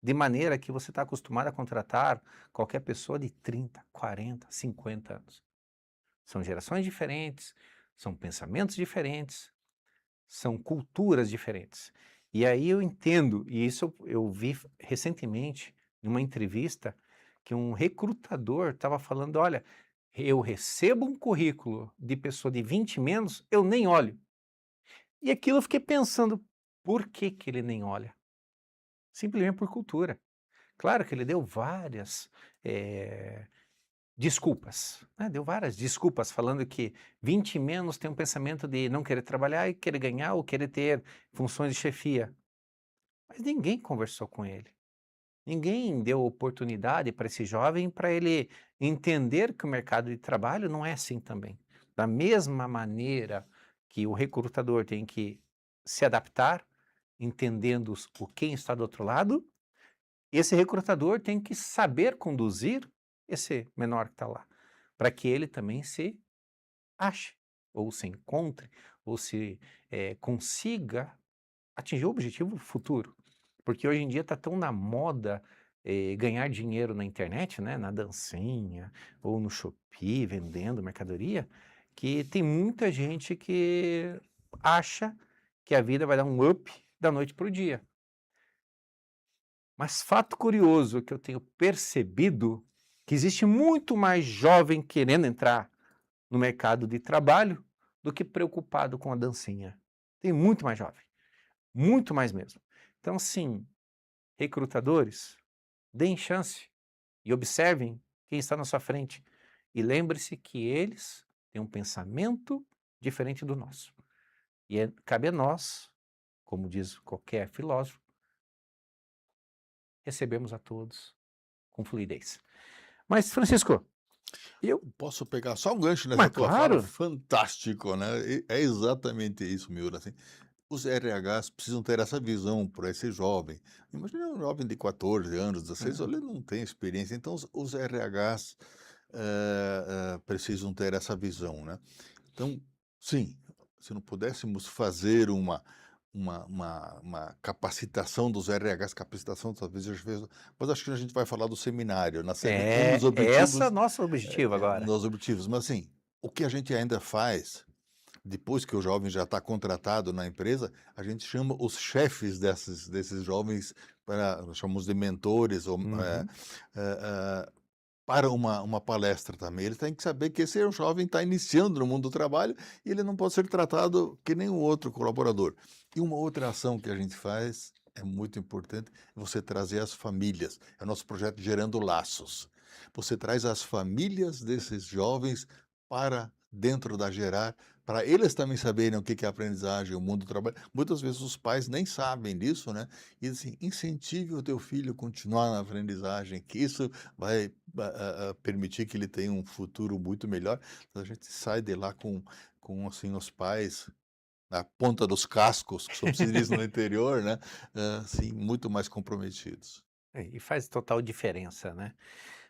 de maneira que você está acostumado a contratar qualquer pessoa de 30, 40, 50 anos. São gerações diferentes, são pensamentos diferentes, são culturas diferentes. E aí eu entendo, e isso eu vi recentemente, numa entrevista, que um recrutador estava falando, olha, eu recebo um currículo de pessoa de 20 menos, eu nem olho. E aquilo eu fiquei pensando, por que que ele nem olha? Simplesmente por cultura. Claro que ele deu várias desculpas, né? Deu várias desculpas falando que 20 menos tem um pensamento de não querer trabalhar e querer ganhar ou querer ter funções de chefia. Mas ninguém conversou com ele. Ninguém deu oportunidade para esse jovem para ele entender que o mercado de trabalho não é assim também. Da mesma maneira que o recrutador tem que se adaptar, entendendo o quem está do outro lado, esse recrutador tem que saber conduzir esse menor que está lá, para que ele também se ache, ou se encontre, ou se consiga atingir o objetivo futuro. Porque hoje em dia está tão na moda ganhar dinheiro na internet, né, na dancinha, ou no Shopee, vendendo mercadoria, que tem muita gente que acha que a vida vai dar um up da noite para o dia. Mas fato curioso que eu tenho percebido que existe muito mais jovem querendo entrar no mercado de trabalho do que preocupado com a dancinha. Tem muito mais jovem, muito mais mesmo. Então, sim, recrutadores, deem chance e observem quem está na sua frente. E lembre-se que eles têm um pensamento diferente do nosso. E cabe a nós, como diz qualquer filósofo, recebemos a todos com fluidez. Mas, Francisco, eu. Posso pegar só um gancho nessa Mas tua fala? claro! Fantástico, né? É exatamente isso, Miura. Assim, os RHs precisam ter essa visão para esse jovem. Imagina um jovem de 14 anos, 16, É. ele não tem experiência. Então, os RHs precisam ter essa visão, né? Então, sim, se não pudéssemos fazer uma capacitação dos RHs, capacitação talvez já fez, mas acho que a gente vai falar do seminário, um dos Esse é o objetivos, nosso objetivo agora. nos objetivos, mas assim, o que a gente ainda faz, depois que o jovem já está contratado na empresa, a gente chama os chefes desses jovens, nós chamamos de mentores, ou, Uhum. para uma palestra também. Ele tem que saber que esse jovem está iniciando no mundo do trabalho e ele não pode ser tratado que nem um outro colaborador. E uma outra ação que a gente faz é muito importante, é você trazer as famílias. É o nosso projeto Gerando Laços. Você traz as famílias desses jovens para dentro da Gerar, para eles também saberem o que é aprendizagem, o mundo do trabalho. Muitas vezes os pais nem sabem disso, né? E assim, incentive o teu filho a continuar na aprendizagem, que isso vai permitir que ele tenha um futuro muito melhor. Então a gente sai de lá com assim, os pais na ponta dos cascos, como se diz no interior, né? Assim, muito mais comprometidos. E faz total diferença, né?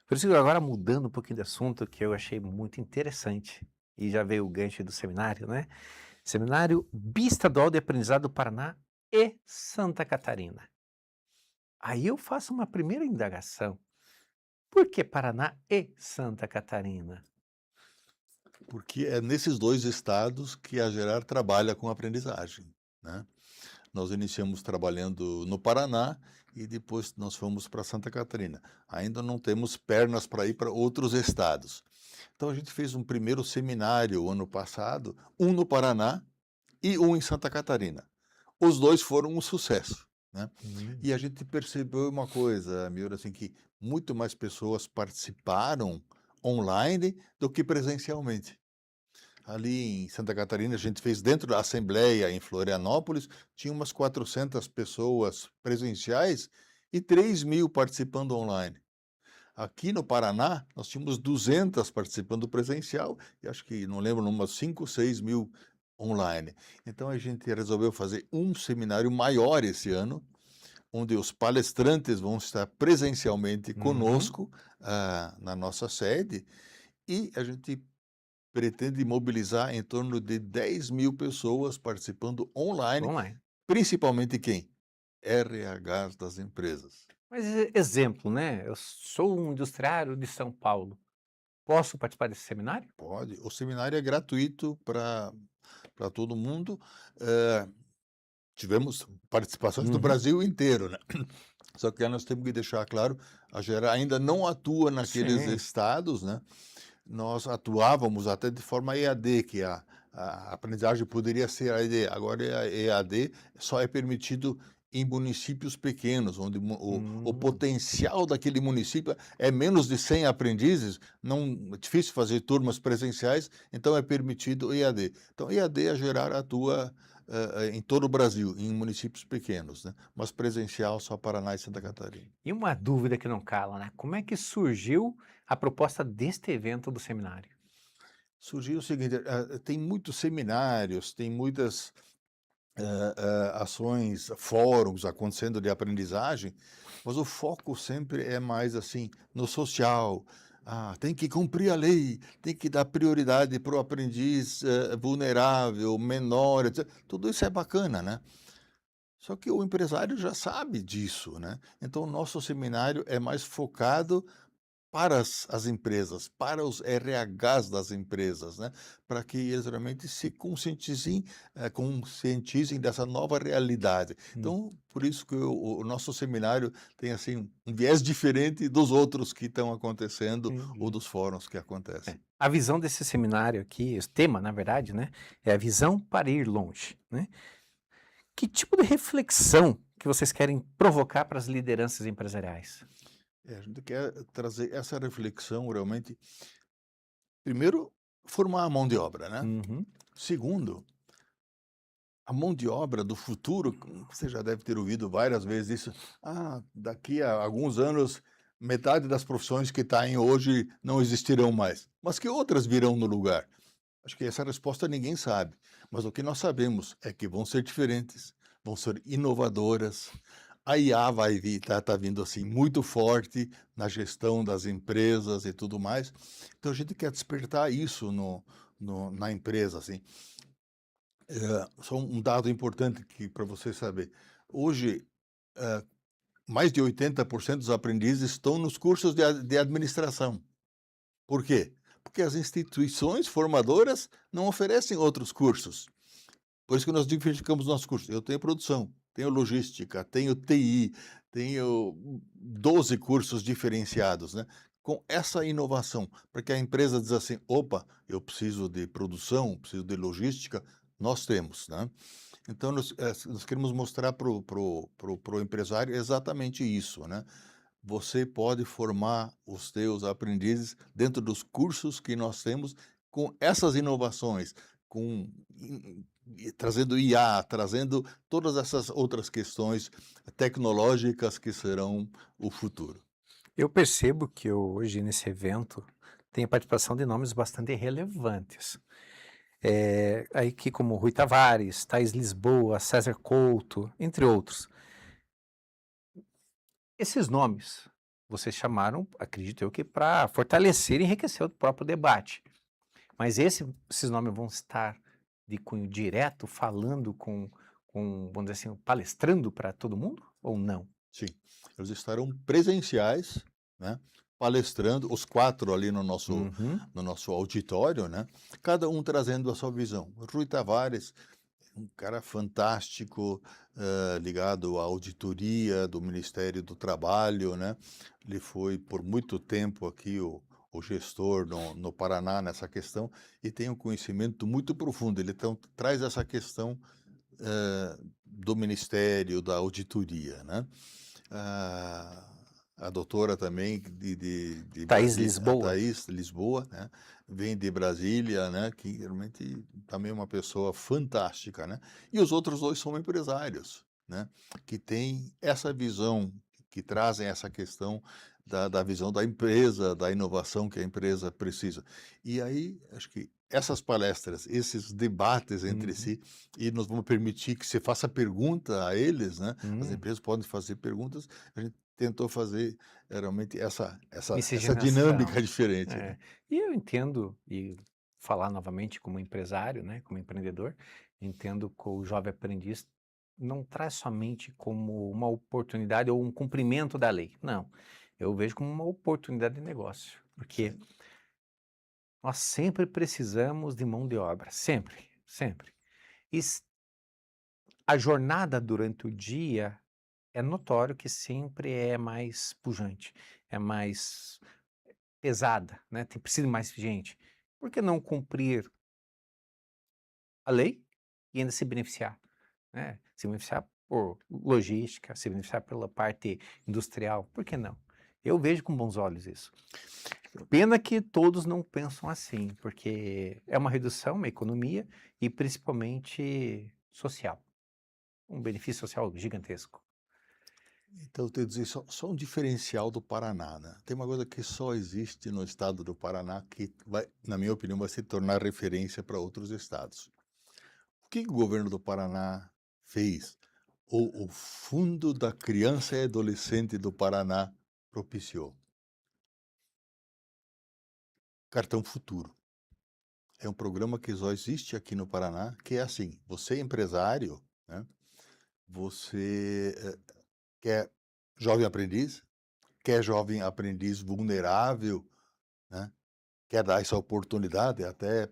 Por isso que agora mudando um pouquinho de assunto, que eu achei muito interessante, e já veio o gancho do seminário, né? Seminário Biestadual de Aprendizado do Paraná e Santa Catarina. Aí eu faço uma primeira indagação. Por que Paraná e Santa Catarina? Porque é nesses dois estados que a Gerar trabalha com aprendizagem, né? Nós iniciamos trabalhando no Paraná e depois nós fomos para Santa Catarina. Ainda não temos pernas para ir para outros estados. Então a gente fez um primeiro seminário ano passado, um no Paraná e um em Santa Catarina. Os dois foram um sucesso, né? Hum. E a gente percebeu uma coisa, Miura, assim, que muito mais pessoas participaram online do que presencialmente. Ali em Santa Catarina, a gente fez dentro da Assembleia em Florianópolis, tinha umas 400 pessoas presenciais e 3.000 participando online. Aqui no Paraná, nós tínhamos 200 participando presencial e acho que, não lembro, umas 5, 6 mil online. Então a gente resolveu fazer um seminário maior esse ano, onde os palestrantes vão estar presencialmente Uhum. conosco na nossa sede e a gente pretende mobilizar em torno de 10.000 pessoas participando online, Online. principalmente quem? RHs das empresas. Mas exemplo, né? Eu sou um industriário de São Paulo. Posso participar desse seminário? Pode. O seminário é gratuito para todo mundo. Eh, tivemos participações do Uhum. Brasil inteiro, né? Só que aí nós temos que deixar claro, a Gera ainda não atua naqueles Sim. estados, né? Nós atuávamos até de forma EAD, que a aprendizagem poderia ser EAD. Agora a EAD só é permitido em municípios pequenos, onde o Hum. potencial daquele município é menos de 100 aprendizes, não é difícil fazer turmas presenciais, então é permitido EAD. Então EAD a Gerar atua em todo o Brasil, em municípios pequenos, né? Mas presencial só Paraná e Santa Catarina. E uma dúvida que não cala, né? Como é que surgiu a proposta deste evento do seminário? Surgiu o seguinte, tem muitos seminários, tem muitas ações, fóruns acontecendo de aprendizagem, mas o foco sempre é mais assim no social. Tem que cumprir a lei, tem que dar prioridade para o aprendiz vulnerável, menor, etc. Tudo isso é bacana, né? Só que o empresário já sabe disso, né? Então o nosso seminário é mais focado para as empresas, para os RHs das empresas, né, para que eles realmente se conscientizem dessa nova realidade. Hum. Então, por isso que o nosso seminário tem, assim, um viés diferente dos outros que estão acontecendo ou Entendi. dos fóruns que acontecem. A visão desse seminário aqui, esse tema, na verdade, né, é a visão para ir longe, né? Que tipo de reflexão que vocês querem provocar para as lideranças empresariais? A gente quer trazer essa reflexão realmente, primeiro, formar a mão de obra, né? Uhum. Segundo, a mão de obra do futuro, você já deve ter ouvido várias vezes isso. Daqui a alguns anos, metade das profissões que está em hoje não existirão mais. Mas que outras virão no lugar? Acho que essa resposta ninguém sabe. Mas o que nós sabemos é que vão ser diferentes, vão ser inovadoras. A IA vai vir, tá vindo assim muito forte na gestão das empresas e tudo mais. Então a gente quer despertar isso na empresa, assim. Só um dado importante que para você saber. Hoje, eh, mais de 80% dos aprendizes estão nos cursos de administração. Por quê? Porque as instituições formadoras não oferecem outros cursos. Por isso que nós diversificamos nossos cursos. Eu tenho produção, tenho logística, tenho TI, tenho 12 cursos diferenciados, né. Com essa inovação, para que a empresa diz assim: "Opa, eu preciso de produção, preciso de logística", nós temos, né. Então nós queremos mostrar para o empresário exatamente isso, né. Você pode formar os teus aprendizes dentro dos cursos que nós temos com essas inovações, com trazendo IA, trazendo todas essas outras questões tecnológicas que serão o futuro. Eu percebo que hoje nesse evento tem a participação de nomes bastante relevantes. Aí que como Rui Tavares, Thaís Lisboa, César Couto, entre outros. Esses nomes vocês chamaram, acredito eu, que para fortalecer e enriquecer o próprio debate. Mas esses nomes vão estar de cunho direto falando vamos dizer assim, palestrando para todo mundo ou não? Sim, eles estarão presenciais, né, palestrando, os 4 ali Uhum. no nosso auditório, né, cada um trazendo a sua visão. Rui Tavares, um cara fantástico, ligado à auditoria do Ministério do Trabalho, né. Ele foi por muito tempo aqui o gestor no Paraná nessa questão e tem um conhecimento muito profundo. Ele então traz essa questão, do Ministério, da auditoria, né. A a doutora também de Thaís Brasília, a Lisboa. Thaís Lisboa, né, vem de Brasília, né, que realmente também é uma pessoa fantástica, né. E os outros 2 são empresários, né, que têm essa visão, que trazem essa questão da visão da empresa, da inovação que a empresa precisa. E aí, acho que essas palestras, esses debates entre Uhum. si, e nós vamos permitir que você faça pergunta a eles, né, as Hum. empresas podem fazer perguntas, a gente tentou fazer, realmente essa Miscigenação. dinâmica diferente, né. É. E eu entendo, e falar novamente como empresário, né, como empreendedor, entendo que o jovem aprendiz não traz somente como uma oportunidade ou um cumprimento da lei, não. Eu vejo como uma oportunidade de negócio, porque Sim, nós sempre precisamos de mão de obra, sempre, sempre. E a jornada durante o dia é notório que sempre é mais pujante, é mais pesada, né, precisa de mais gente. Por que não cumprir a lei e ainda se beneficiar, né? Se beneficiar por logística, se beneficiar pela parte industrial, por que não? Eu vejo com bons olhos isso. Pena que todos não pensam assim, porque é uma redução, uma economia e principalmente social, um benefício social gigantesco. então eu tenho que dizer só um diferencial do Paraná, né. Tem uma coisa que só existe no estado do Paraná que vai, na minha opinião, vai se tornar referência para outros estados. O que o governo do Paraná fez, ou o Fundo da Criança e Adolescente do Paraná propiciou? Cartão Futuro. É um programa que só existe aqui no Paraná, que é assim: você é empresário, né, você, quer jovem aprendiz, quer jovem aprendiz vulnerável, né, quer dar essa oportunidade, até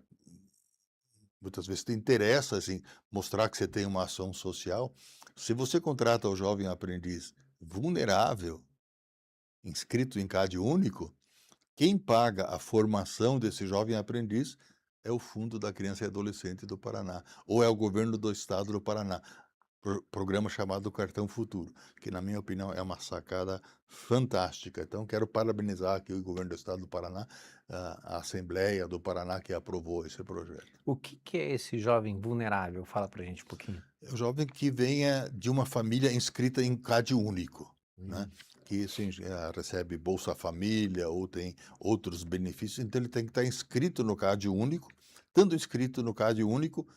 muitas vezes te interessa, assim, mostrar que você tem uma ação social. Se você contrata o jovem aprendiz vulnerável, inscrito em Cade Único, quem paga a formação desse jovem aprendiz é o Fundo da Criança e Adolescente do Paraná, ou é o governo do estado do Paraná, programa chamado Cartão Futuro, que na minha opinião é uma sacada fantástica. Então quero parabenizar aqui o governo do estado do Paraná, a Assembleia do Paraná que aprovou esse projeto. O que que é esse jovem vulnerável? Fala pra gente um pouquinho. É o jovem que venha de uma família inscrita em Cade Único, né, Hum. que assim, recebe Bolsa Família ou tem outros benefícios, então ele tem que estar inscrito no Cade Único. Estando inscrito no Cade Único,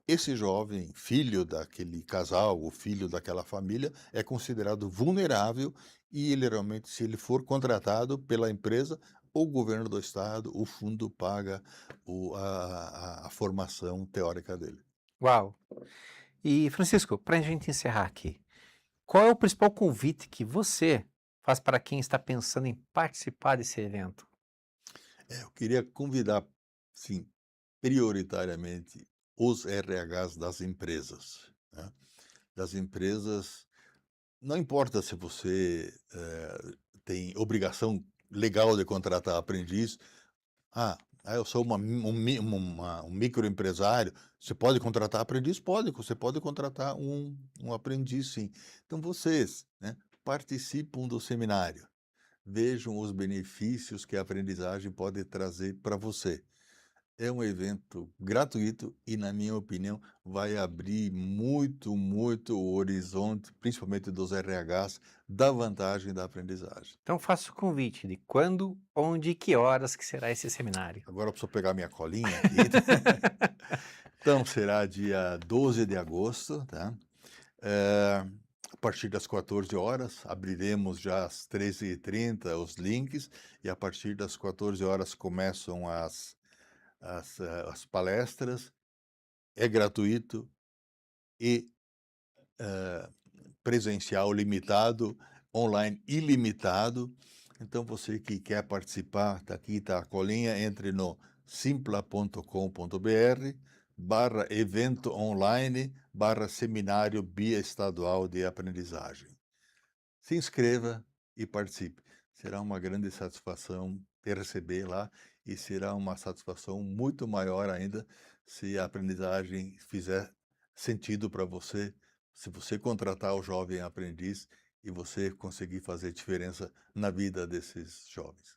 esse jovem, filho daquele casal ou filho daquela família, é considerado vulnerável e ele realmente, se ele for contratado pela empresa, o governo do estado, o fundo paga a formação teórica dele. Uau! E, Francisco, para a gente encerrar aqui, qual é o principal convite que você faz para quem está pensando em participar desse evento? Eu queria convidar, sim, prioritariamente os RHs das empresas, né? Das empresas, não importa se você tem obrigação legal de contratar aprendiz. Ah, eu sou um microempresário, você pode contratar aprendiz? Pode, você pode contratar um aprendiz, sim. Então vocês, né, participam do seminário, vejam os benefícios que a aprendizagem pode trazer para você. É um evento gratuito e, na minha opinião, vai abrir muito, muito o horizonte, principalmente dos RHs, da vantagem da aprendizagem. Então faço o convite de quando, onde e que horas que será esse seminário. Agora eu preciso pegar minha colinha aqui. Então, será dia 12 de agosto, tá? A partir das 14 horas, abriremos já às 13h30 os links, e a partir das 14 horas começam as palestras. É gratuito e presencial limitado, online ilimitado. Então, você que quer participar, tá aqui, tá a colinha, entre no simpla.com.br/evento online/seminário biestadual de aprendizagem. Se inscreva e participe. Será uma grande satisfação te receber lá, e será uma satisfação muito maior ainda se a aprendizagem fizer sentido para você, se você contratar o jovem aprendiz e você conseguir fazer diferença na vida desses jovens.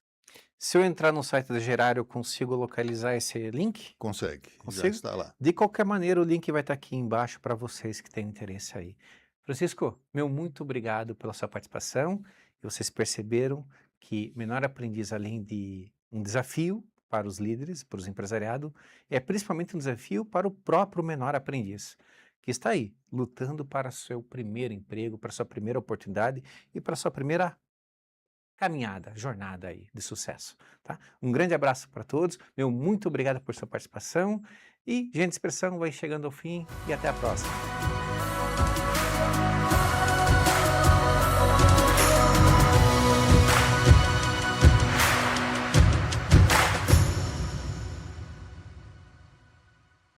Se eu entrar no site da Gerário, eu consigo localizar esse link? Consegue, já Consigo? está lá. De qualquer maneira, o link vai estar aqui embaixo para vocês que têm interesse aí. Francisco, meu muito obrigado pela sua participação. E vocês perceberam que Menor Aprendiz, além de um desafio para os líderes, para os empresariados, é principalmente um desafio para o próprio menor aprendiz, que está aí, lutando para seu primeiro emprego, para sua primeira oportunidade e para sua primeira caminhada, jornada aí de sucesso, tá? Um grande abraço para todos, meu muito obrigado por sua participação e Gente de Expressão vai chegando ao fim e até a próxima.